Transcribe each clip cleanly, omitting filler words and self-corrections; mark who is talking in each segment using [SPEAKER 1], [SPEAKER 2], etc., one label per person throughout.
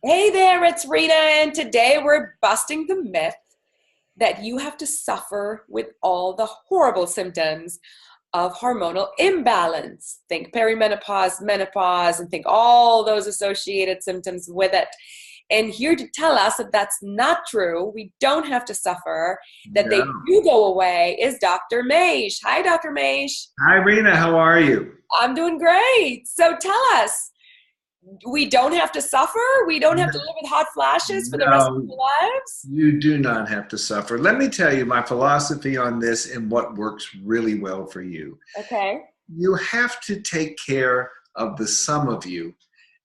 [SPEAKER 1] Hey there, it's Rita, and today we're busting the myth that you have to suffer with all the horrible symptoms of hormonal imbalance. Think perimenopause, menopause, and think all those associated symptoms with it. And here to tell us that that's not true, we don't have to suffer, that they
[SPEAKER 2] No.
[SPEAKER 1] do go away, is Dr. Mache. Hi, Dr. Mache.
[SPEAKER 2] Hi, Rena. How are you?
[SPEAKER 1] I'm doing great. So tell us, we don't have to suffer? We don't have to live with hot flashes for the rest of
[SPEAKER 2] No,
[SPEAKER 1] our lives?
[SPEAKER 2] you do not have to suffer. Let me tell you my philosophy on this and what works really well for you.
[SPEAKER 1] Okay.
[SPEAKER 2] You have to take care of the sum of you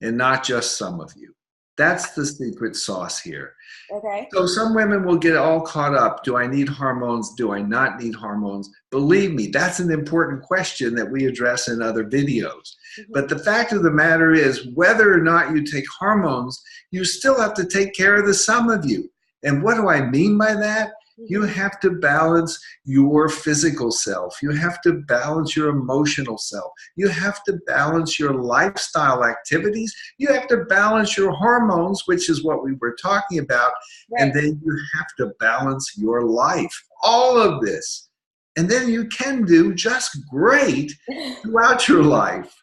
[SPEAKER 2] and not just some of you. That's the secret sauce here.
[SPEAKER 1] Okay.
[SPEAKER 2] So some women will get all caught up. Do I need hormones? Do I not need hormones? Believe me, that's an important question that we address in other videos.
[SPEAKER 1] Mhm.
[SPEAKER 2] But the fact of the matter is, whether or not you take hormones, you still have to take care of the sum of you. And what do I mean by that? You
[SPEAKER 1] Mhm.
[SPEAKER 2] have to balance your physical self. You have to balance your emotional self. You have to balance your lifestyle activities. You have to balance your hormones, which is what we were talking about. And
[SPEAKER 1] Right.
[SPEAKER 2] then you have to balance your life. All of this. And then you can do just great throughout your life.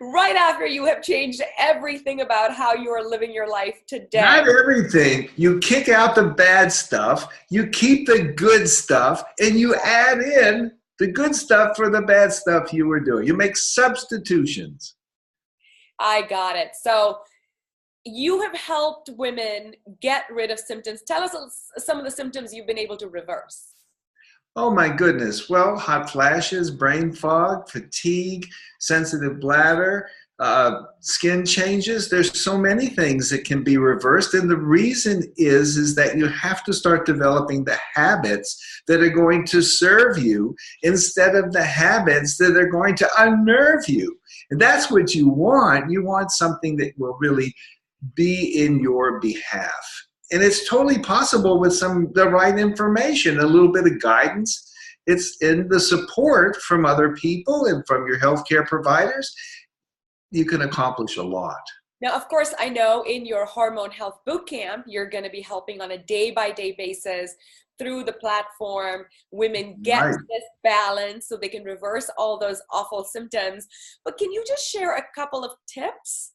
[SPEAKER 1] Right after you have changed everything about how you are living your life today.
[SPEAKER 2] Not everything. You kick out the bad stuff, you keep the good stuff, and you add in the good stuff for the bad stuff you were doing. You make substitutions.
[SPEAKER 1] I got it. So you have helped women get rid of symptoms. Tell us some of the symptoms you've been able to reverse.
[SPEAKER 2] Oh my goodness. Well, hot flashes, brain fog, fatigue, sensitive bladder, skin changes. There's so many things that can be reversed. And the reason is that you have to start developing the habits that are going to serve you instead of the habits that are going to unnerve you. And that's what you want. You want something that will really be in your behalf. And it's totally possible with the right information, a little bit of guidance. It's in the support from other people and from your healthcare providers. You can accomplish a lot.
[SPEAKER 1] Now, of course, I know in your Hormone Health Bootcamp, you're going to be helping on a day-by-day basis through the platform women get
[SPEAKER 2] Right.
[SPEAKER 1] to this balance so they can reverse all those awful symptoms. But can you just share a couple of tips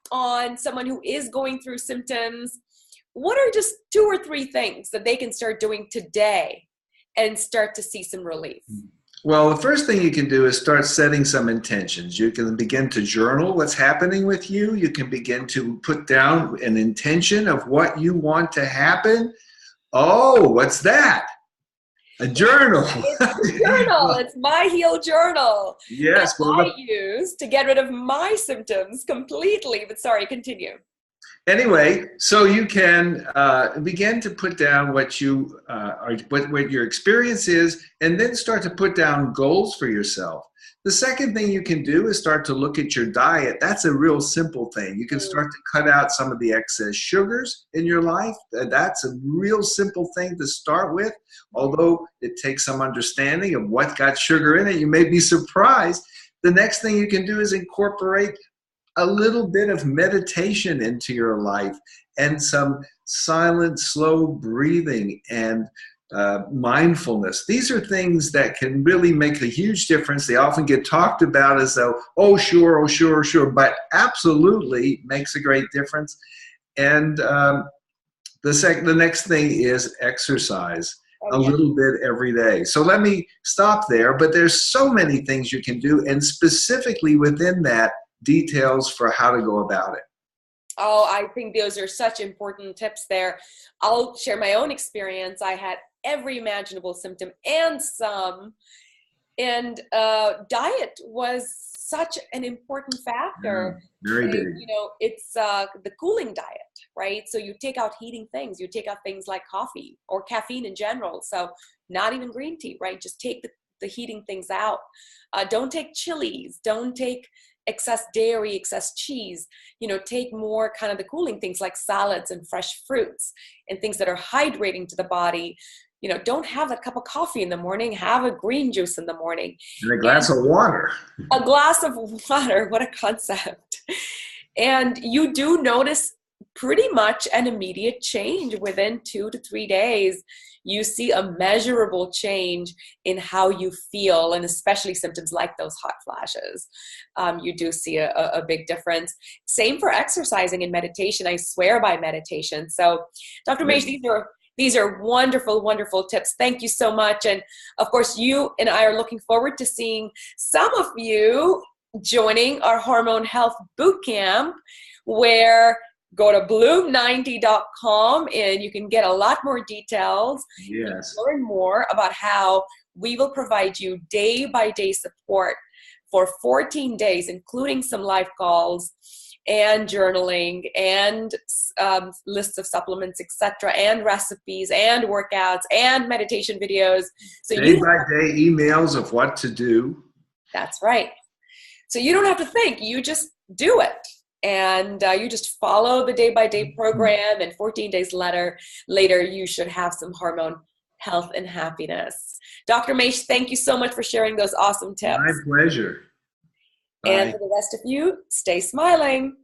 [SPEAKER 1] on someone who is going through symptoms? What are just 2 or 3 things that they can start doing today and start to see some relief?
[SPEAKER 2] Well, the first thing you can do is start setting some intentions. You can begin to journal what's happening with you. You can begin to put down an intention of what you want to happen. Oh, what's that? A journal.
[SPEAKER 1] It's the journal. It's my Heal Journal that
[SPEAKER 2] Yes, well,
[SPEAKER 1] I use to get rid of my symptoms completely. But sorry, continue.
[SPEAKER 2] anyway, so you can begin to put down what you what your experience is, and then start to put down goals for yourself. The second thing you can do is start to look at your diet. That's a real simple thing. You can start to cut out some of the excess sugars in your life. That's a real simple thing to start with. Although it takes some understanding of what got sugar in it, you may be surprised. The next thing you can do is incorporate a little bit of meditation into your life and some silent, slow breathing and mindfulness. These are things that can really make a huge difference. They often get talked about as though, oh, sure, oh, sure, sure, but absolutely makes a great difference. And the next thing is exercise
[SPEAKER 1] Oh,
[SPEAKER 2] a
[SPEAKER 1] yeah.
[SPEAKER 2] little bit every day. So let me stop there, but there's so many things you can do, and specifically within that, details for how to go about it.
[SPEAKER 1] Oh, I think those are such important tips there. I'll share my own experience. I had every imaginable symptom and some. And diet was such an important
[SPEAKER 2] Yeah,
[SPEAKER 1] factor.
[SPEAKER 2] very big.
[SPEAKER 1] It's the cooling diet, right? So you take out heating things. You take out things like coffee or caffeine in general. So not even green tea, right? Just take the heating things out. Don't take chilies. Don't take excess dairy, excess cheese. Take more kind of the cooling things like salads and fresh fruits and things that are hydrating to the body. Don't have a cup of coffee in the morning, have a green juice in the morning
[SPEAKER 2] And a
[SPEAKER 1] and
[SPEAKER 2] glass of water.
[SPEAKER 1] a glass of water. What a concept. And you do notice pretty much an immediate change within 2 to 3 days. You see a measurable change in how you feel, and especially symptoms like those hot flashes. You do see a big difference. Same for exercising and meditation. I swear by meditation. So, Dr. Mache, these are wonderful, wonderful tips. Thank you so much. And of course, you and I are looking forward to seeing some of you joining our Hormone Health Bootcamp, where go to bloom90.com and you can get a lot more details.
[SPEAKER 2] Yes.
[SPEAKER 1] Learn more about how we will provide you day-by-day support for 14 days, including some live calls and journaling and lists of supplements, etc., and recipes and workouts and meditation videos. So
[SPEAKER 2] day-by-day emails of what to do.
[SPEAKER 1] That's right. So you don't have to think, you just do it. And you just follow the day-by-day program, and 14 days later, you should have some hormone health and happiness. Dr. Mache, thank you so much for sharing those awesome tips.
[SPEAKER 2] My pleasure.
[SPEAKER 1] And
[SPEAKER 2] Bye.
[SPEAKER 1] for the rest of you, stay smiling.